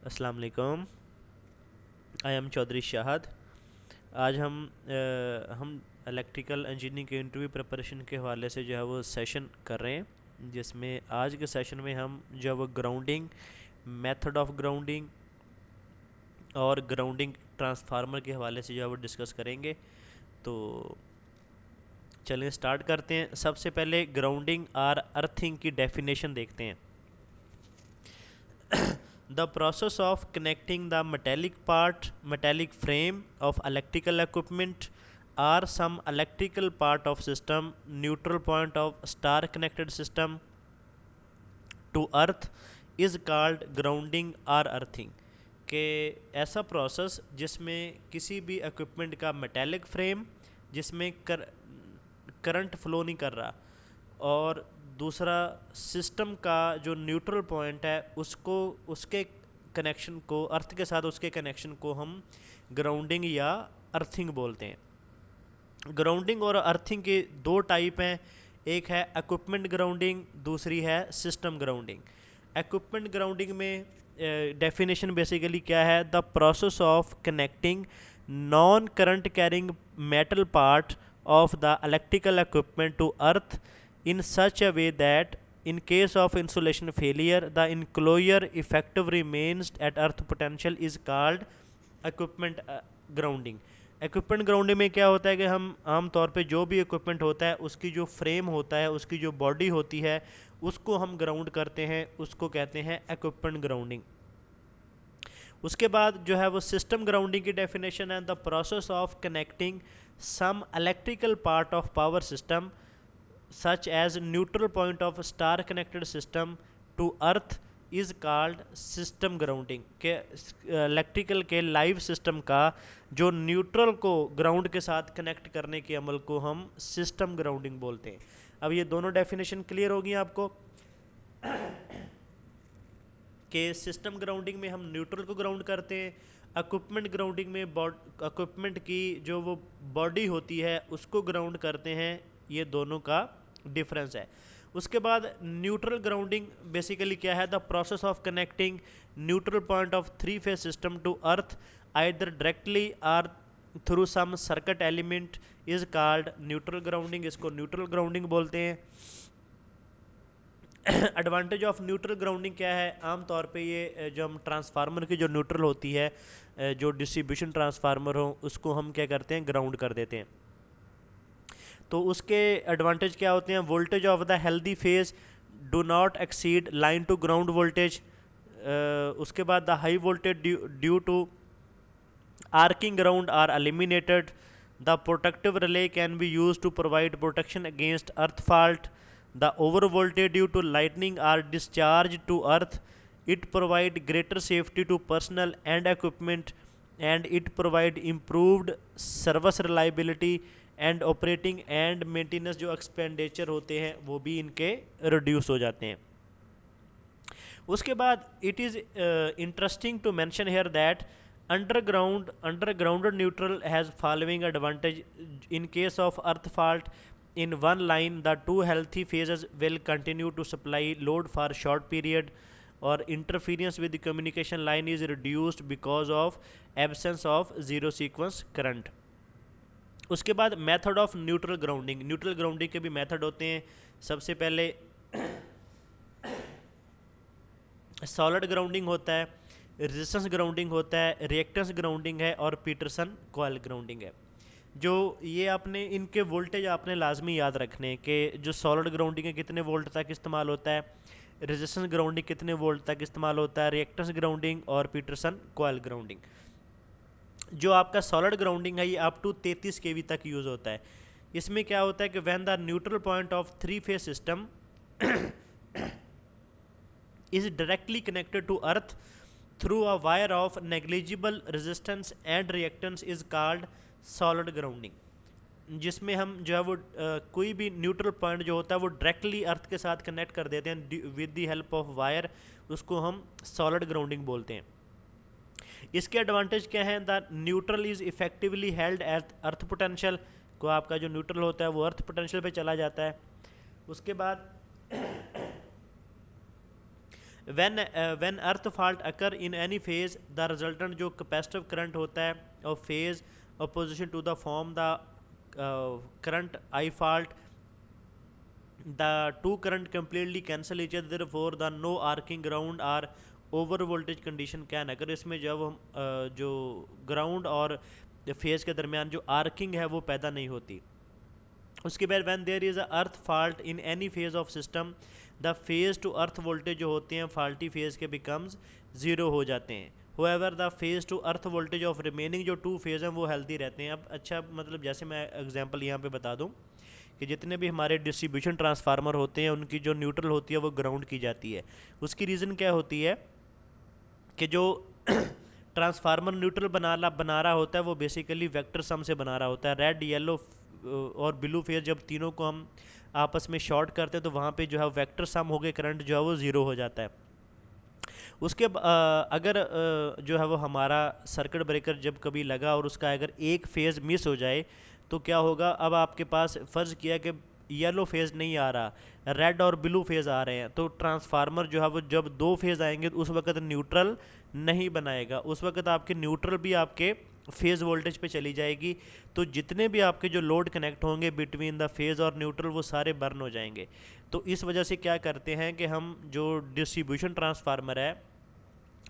अस्सलाम वालेकुम। I am Chaudhary Shahad. आज हम इलेक्ट्रिकल इंजीनियरिंग के इंटरव्यू प्रिपरेशन के हवाले से जो है वो सेशन कर रहे हैं, जिसमें आज के सेशन में हम जो है वो ग्राउंडिंग, मेथड ऑफ ग्राउंडिंग और ग्राउंडिंग ट्रांसफार्मर के हवाले से जो है वो डिस्कस करेंगे। तो चलिए स्टार्ट करते हैं। सबसे पहले ग्राउंडिंग और अर्थिंग की डेफिनेशन देखते हैं। The process of connecting the metallic frame of electrical equipment or some electrical part of system, neutral point of star connected system to earth is called grounding or earthing। कि ऐसा process जिसमें किसी भी equipment का metallic frame जिसमें current flow नहीं कर रहा, और दूसरा सिस्टम का जो न्यूट्रल पॉइंट है उसको, उसके कनेक्शन को, अर्थ के साथ उसके कनेक्शन को हम ग्राउंडिंग या अर्थिंग बोलते हैं। ग्राउंडिंग और अर्थिंग के दो टाइप हैं, एक है इक्विपमेंट ग्राउंडिंग, दूसरी है सिस्टम ग्राउंडिंग। इक्विपमेंट ग्राउंडिंग में डेफिनेशन बेसिकली क्या है? The process of connecting non current carrying metal part of the electrical equipment to earth in such a way that in case of insulation failure the enclosure effective remains at earth potential is called equipment grounding। Equipment grounding में क्या होता है कि हम आम तौर पे जो भी इक्विपमेंट होता है उसकी जो फ्रेम होता है, उसकी जो बॉडी होती है, उसको हम ग्राउंड करते हैं, उसको कहते हैं इक्विपमेंट ग्राउंडिंग। उसके बाद जो है वो सिस्टम ग्राउंडिंग की डेफिनेशन है, the process of connecting some electrical part of power system such as neutral point of star connected system to earth is called system grounding। के इलेक्ट्रिकल के लाइव सिस्टम का जो न्यूट्रल को ground के साथ connect करने के अमल को हम सिस्टम ग्राउंडिंग बोलते हैं। अब ये दोनों डेफिनेशन क्लियर होगी आपको कि सिस्टम ग्राउंडिंग में हम न्यूट्रल को ग्राउंड करते हैं, इक्विपमेंट ग्राउंडिंग में इक्विपमेंट की जो वो बॉडी होती है उसको ग्राउंड करते हैं। ये दोनों का डिफरेंस है। उसके बाद न्यूट्रल ग्राउंडिंग बेसिकली क्या है? The process of connecting neutral point of three phase system to earth either directly or through some circuit element is called neutral grounding. इसको न्यूट्रल ग्राउंडिंग बोलते हैं। एडवांटेज ऑफ न्यूट्रल ग्राउंडिंग क्या है? आम तौर पे ये जो हम ट्रांसफार्मर की जो न्यूट्रल होती है, जो डिस्ट्रीब्यूशन ट्रांसफार्मर हो, उसको हम क्या करते हैं? ग्राउंड कर देते हैं। तो उसके एडवांटेज क्या होते हैं? Voltage of the healthy phase do not exceed line to ground voltage. उसके बाद the high voltage due to arcing ground are eliminated. The protective relay can be use to provide protection against earth fault. The overvoltage due to lightning are discharged to earth. It provide greater safety to personnel and equipment, and it provide improved service reliability and operating and maintenance जो expenditure होते हैं वो भी इनके reduce हो जाते हैं। उसके बाद it is interesting to mention here that underground neutral has following advantage in case of earth fault in one line the two healthy phases will continue to supply load for short period or interference with the communication line is reduced because of absence of zero sequence current। उसके बाद method of neutral grounding. Neutral grounding के भी method होते हैं। सबसे पहले solid grounding होता है, रेजिस्टेंस ग्राउंडिंग होता है, रिएक्टेंस ग्राउंडिंग है और पीटरसन कॉइल ग्राउंडिंग है। जो ये आपने इनके वोल्टेज आपने लाजमी याद रखने कि जो सॉलिड ग्राउंडिंग है कितने वोल्ट तक इस्तेमाल होता है, रेजिस्टेंस ग्राउंडिंग कितने वोल्ट तक इस्तेमाल होता है, रिएक्टेंस ग्राउंडिंग और पीटरसन कॉइल ग्राउंडिंग। जो आपका सॉलिड ग्राउंडिंग है ये अप टू 33 kV तक यूज़ होता है। इसमें क्या होता है कि when the neutral point of three phase system is directly connected to earth through a wire of negligible resistance and reactance is called solid grounding। जिसमें हम जो है वो कोई भी न्यूट्रल पॉइंट जो होता है वो डायरेक्टली अर्थ के साथ कनेक्ट कर देते हैं with the help of wire, उसको हम सॉलिड ग्राउंडिंग बोलते हैं। इसके एडवांटेज क्या हैं? The neutral is effectively held at earth potential, को आपका जो न्यूट्रल होता है वो अर्थ पोटेंशियल पे चला जाता है। उसके बाद when earth fault occur in any phase the resultant जो कैपेसिटिव करंट होता है और phase opposition to the form the current I fault the two current completely cancel each other, therefore the no arcing ground or over voltage condition can अगर इसमें जब हम जो ground और फेज के दरमियान जो आर्किंग है वो पैदा नहीं होती। उसके बाद when there is a earth fault in any phase of system the phase to earth voltage जो होते हैं फॉल्टी फेज के बिकम्स ज़ीरो हो जाते हैं। However the phase to earth voltage of remaining जो टू फेज हैं वो हेल्दी रहते हैं। अब अच्छा मतलब जैसे मैं एग्जांपल यहाँ पे बता दूँ कि जितने भी हमारे डिस्ट्रीब्यूशन ट्रांसफार्मर होते हैं उनकी जो न्यूट्रल होती है वो ग्राउंड की जाती है। उसकी रीज़न क्या होती है कि जो ट्रांसफार्मर न्यूट्रल बना रहा होता है वो बेसिकली वेक्टर सम से बना रहा होता है। रेड येलो और ब्लू फेज जब तीनों को हम आपस में शॉर्ट करते हैं तो वहाँ पे जो है वेक्टर सम हो गए करंट जो है वो ज़ीरो हो जाता है। उसके अगर जो है वो हमारा सर्किट ब्रेकर जब कभी लगा और उसका अगर एक फेज़ मिस हो जाए तो क्या होगा, अब आपके पास फ़र्ज़ किया कि येलो फेज़ नहीं आ रहा, रेड और ब्लू फेज़ आ रहे हैं, तो ट्रांसफार्मर जो है वो जब दो फेज़ आएंगे तो उस वक्त न्यूट्रल नहीं बनाएगा, उस वक्त आपके न्यूट्रल भी आपके फेज़ वोल्टेज पे चली जाएगी। तो जितने भी आपके जो लोड कनेक्ट होंगे बिटवीन द फेज़ और न्यूट्रल वो सारे बर्न हो जाएंगे। तो इस वजह से क्या करते हैं कि हम जो डिस्ट्रीब्यूशन ट्रांसफार्मर है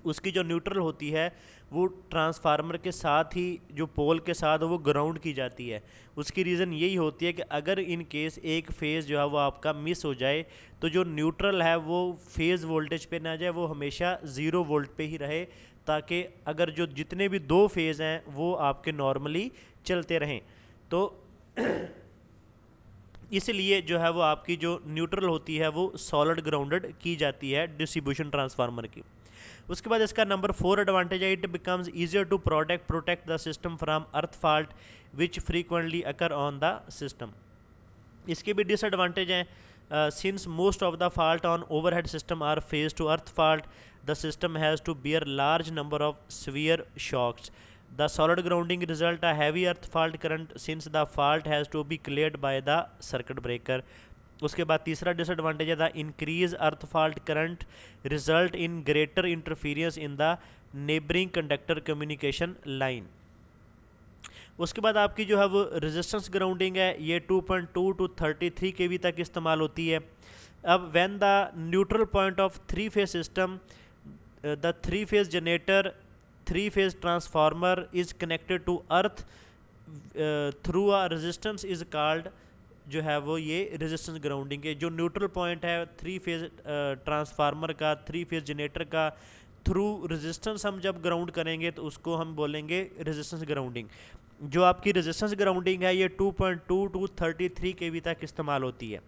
उसकी जो न्यूट्रल होती है वो ट्रांसफार्मर के साथ ही जो पोल के साथ वो ग्राउंड की जाती है। उसकी रीज़न यही होती है कि अगर इन केस एक फेज़ जो है वो आपका मिस हो जाए तो जो न्यूट्रल है वो फेज़ वोल्टेज पे ना जाए, वो हमेशा 0 वोल्ट पे ही रहे, ताकि अगर जो जितने भी दो फेज़ हैं वो आपके नॉर्मली चलते रहें। तो इसलिए जो है वो आपकी जो न्यूट्रल होती है वो सॉलिड ग्राउंडेड की जाती है डिस्ट्रीब्यूशन ट्रांसफार्मर की। उसके बाद इसका नंबर 4 एडवांटेज है, it becomes easier to protect the system from earth fault which frequently occur on the system. इसके भी डिसएडवांटेज हैं। Since most of the fault on overhead system are phase to earth fault the system has to bear large number of severe shocks. The solid grounding result a heavy earth fault current since the fault has to be cleared by the circuit breaker. उसके बाद तीसरा disadvantage है the increase earth fault current result in greater interference in the neighbouring conductor communication line. उसके बाद आपकी जो है वो रेजिस्टेंस ग्राउंडिंग है, ये 2.2 टू 33 kV तक इस्तेमाल होती है। अब when the neutral point of three phase system the three phase generator three phase transformer is connected to earth through a resistance is called, जो है वो ये रेजिस्टेंस ग्राउंडिंग है। जो न्यूट्रल पॉइंट है थ्री फेज ट्रांसफार्मर का, three phase generator का, through resistance हम जब ग्राउंड करेंगे तो उसको हम बोलेंगे रेजिस्टेंस ग्राउंडिंग। जो आपकी रेजिस्टेंस ग्राउंडिंग है ये 2.2 टू 33 kV तक इस्तेमाल होती है।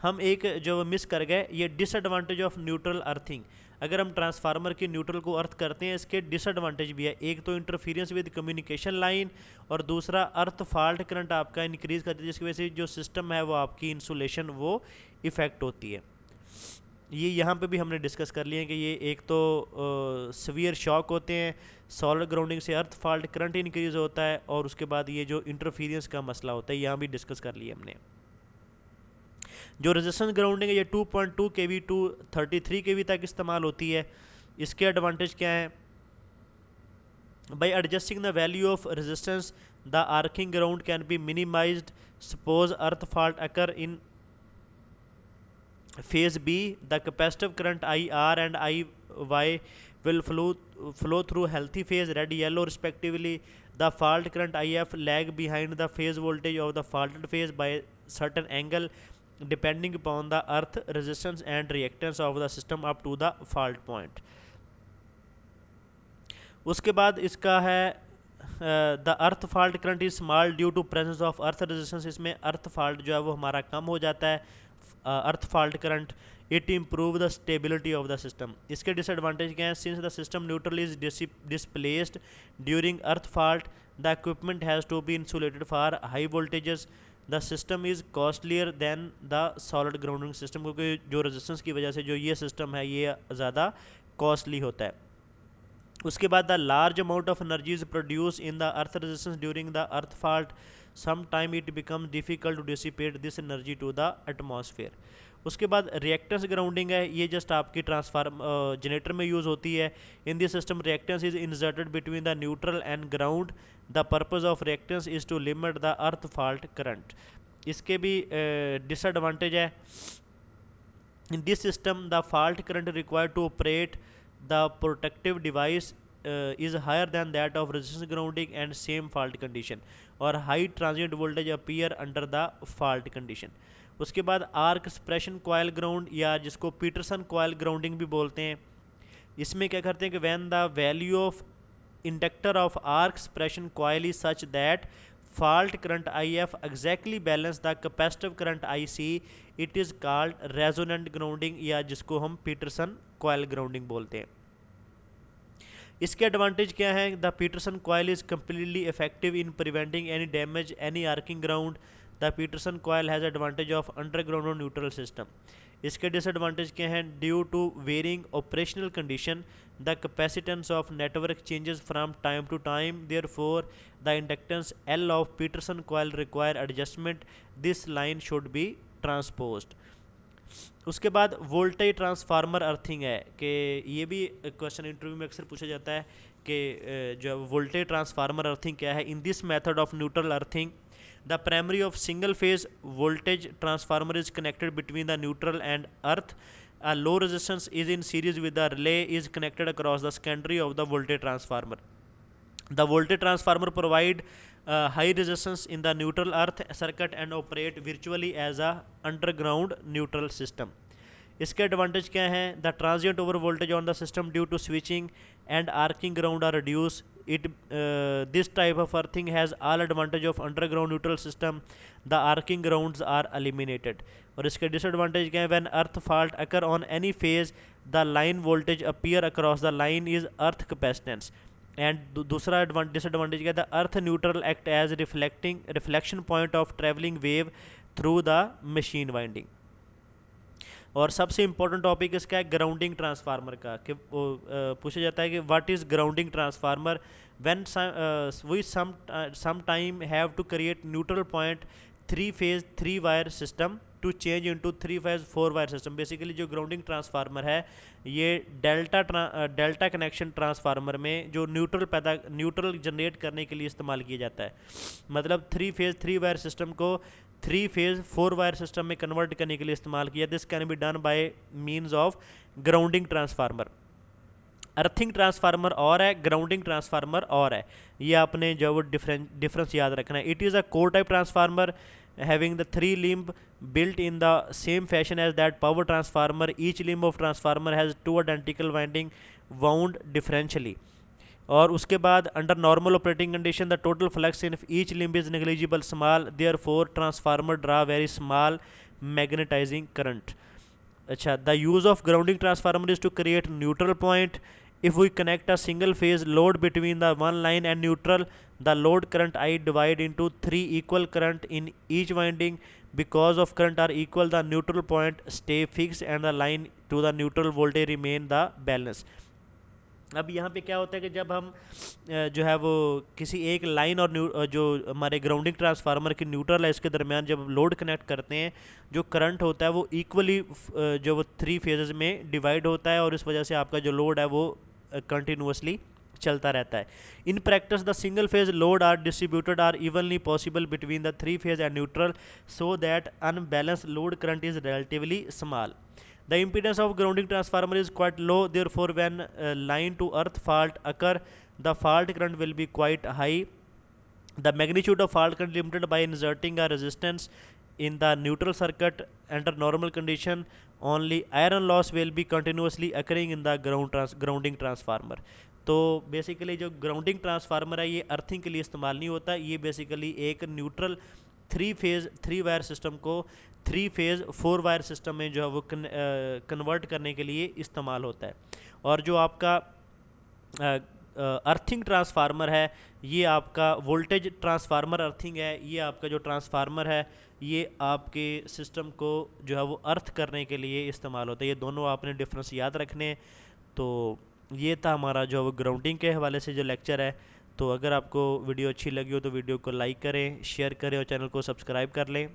हम एक जो मिस कर गए, ये डिसएडवांटेज ऑफ न्यूट्रल अर्थिंग। अगर हम ट्रांसफार्मर की न्यूट्रल को अर्थ करते हैं इसके डिसएडवांटेज भी है, एक तो इंटरफीरेंस विद कम्युनिकेशन लाइन और दूसरा अर्थ फॉल्ट करंट आपका इंक्रीज करती है, जिसकी वजह से जो सिस्टम है वो आपकी इंसुलेशन वो इफ़ेक्ट होती है। ये यहाँ पे भी हमने डिस्कस कर लिए कि ये एक तो सीवियर शॉक होते हैं, सॉलिड ग्राउंडिंग से अर्थ फॉल्ट करंट इंक्रीज होता है, और उसके बाद ये जो इंटरफीरेंस का मसला होता है यहाँ भी डिस्कस कर लिया हमने। जो रेजिस्टेंस ग्राउंडिंग है ये 2.2 kV टू 33 kV तक इस्तेमाल होती है। इसके एडवांटेज क्या हैं, by adjusting the value of resistance the arcing ground can be minimized. Suppose earth fault occur in phase B, the capacitive current IR and IY will flow through healthy phase red yellow respectively. The fault current IF lag behind the phase voltage of the faulted phase by certain angle depending upon the earth resistance and reactance of the system up to the fault point. उसके बाद इसका है the earth fault current is small due to presence of earth resistance. इसमें earth fault जो है वो हमारा कम हो जाता है, earth fault current. It improve the stability of the system. इसके डिसएडवांटेज क्या हैं, since the system neutral is displaced during earth fault the equipment has to be insulated for high voltages. The system is costlier than the solid grounding system, क्योंकि जो resistance की वजह से जो ये सिस्टम है ये ज़्यादा कॉस्टली होता है। उसके बाद the large amount of energy is produce in the earth resistance during the earth fault, some time it become difficult to dissipate this energy to the atmosphere. उसके बाद रिएक्टेंस ग्राउंडिंग है, ये जस्ट आपकी transform generator में use होती है। In this system reactance is inserted between the neutral and ground. The purpose of reactance is to limit the earth fault current. इसके भी डिसएडवांटेज है। In this system the fault current required to operate the protective device is higher than that of resistance grounding and same fault condition, और high transient voltage appear under the fault condition। उसके बाद arc suppression coil ground या जिसको Peterson coil grounding भी बोलते हैं, इसमें क्या करते हैं कि when the value of inductor of arc suppression coil is such that fault current IF exactly balance the capacitive current IC, it is called resonant grounding या जिसको हम पीटरसन कॉयल ग्राउंडिंग बोलते हैं। इसके एडवांटेज क्या है? The Petersen coil is completely effective in preventing any damage any arcing ground. The Petersen coil has advantage of underground और neutral system. इसके डिसएडवांटेज क्या हैं? Due to varying operational condition the capacitance of network changes from time to time, therefore the inductance L of Petersen coil require adjustment, this line should be transposed. उसके बाद voltage transformer earthing है कि ये भी question interview में अक्सर पूछा जाता है कि जो वोल्टेज ट्रांसफार्मर अर्थिंग क्या है। In this method of neutral earthing the primary of single phase voltage transformer is connected between the neutral and earth, a low resistance is in series with the relay is connected across the secondary of the voltage transformer. The voltage transformer provide high resistance in the neutral earth circuit and operate virtually as a underground neutral system. इसके advantage क्या हैं? The transient over voltage on the system due to switching and arcing ground are reduce. It this type of earthing has all advantage of underground neutral system, the arcing grounds are eliminated. और इसके disadvantage क्या है? When earth fault occur on any phase the line voltage appear across the line is earth capacitance. And दूसरा disadvantage क्या है? The earth neutral act as reflection point of travelling wave through the machine winding. और सबसे important topic इसका है grounding transformer का, कि पूछा जाता है कि what is grounding transformer. When we some time have to create neutral point 3 phase 3 wire system to change into 3 phase 4 wire system. Basically जो ग्राउंडिंग ट्रांसफार्मर है ये डेल्टा कनेक्शन ट्रांसफार्मर में जो न्यूट्रल जनरेट करने के लिए इस्तेमाल किया जाता है। मतलब 3 फेज 3 वायर सिस्टम को 3 फेज 4 वायर सिस्टम में कन्वर्ट करने के लिए इस्तेमाल किया। This can be done by means of grounding transformer. Earthing transformer और है, ग्राउंडिंग ट्रांसफार्मर और है, ये आपने जो वो डिफरेंस याद रखना है। It is a core type transformer having the 3 limb built in the same fashion as that power transformer. Each limb of transformer has 2 identical winding wound differentially. और उसके बाद under normal operating condition the total flux in each limb is negligible small, therefore transformer draw very small magnetising current. अच्छा, the use of grounding transformer is to create neutral point. If we connect a single phase load between the one line and neutral, the load current I divide into 3 equal current in each winding. Because of current are equal, the neutral point stay fixed and the line to the neutral voltage remain the balance. अब यहाँ पे क्या होता है कि जब हम जो है वो किसी एक लाइन और जो हमारे ग्राउंडिंग ट्रांसफार्मर की न्यूट्रल है इसके दरमियान जब लोड कनेक्ट करते हैं, जो करंट होता है वो इक्वली जो वो 3 फेजेस में डिवाइड होता है और इस वजह से आपका जो लोड है वो कंटिन्यूसली चलता रहता है। In practice the single phase load are distributed are evenly possible between the 3 phase and neutral so that unbalance load current is relatively small. The impedance of grounding transformer is quite low, therefore when line to earth fault occur, the fault current will be quite high. The magnitude of fault current limited by inserting a resistance in the neutral circuit. Under normal condition, only iron loss will be continuously occurring in the grounding transformer. तो basically जो grounding transformer है ये earthing के लिए इस्तेमाल नहीं होता, ये बेसिकली एक न्यूट्रल 3 फेज 3 वायर सिस्टम को 3 फेज 4 वायर सिस्टम में जो है वो कन्वर्ट करने के लिए इस्तेमाल होता है। और जो आपका अर्थिंग ट्रांसफार्मर है ये आपका वोल्टेज ट्रांसफार्मर अर्थिंग है, ये आपका जो ट्रांसफार्मर है ये आपके सिस्टम को जो है वो अर्थ करने के लिए इस्तेमाल होता है। ये दोनों आपने डिफरेंस याद रखने। तो ये था हमारा जो ग्राउंडिंग के हवाले से जो लेक्चर है। तो अगर आपको वीडियो अच्छी लगी हो तो वीडियो को लाइक करें, शेयर करें और चैनल को सब्सक्राइब कर लें।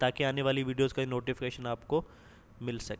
ताकि आने वाली वीडियोस का नोटिफिकेशन आपको मिल सके।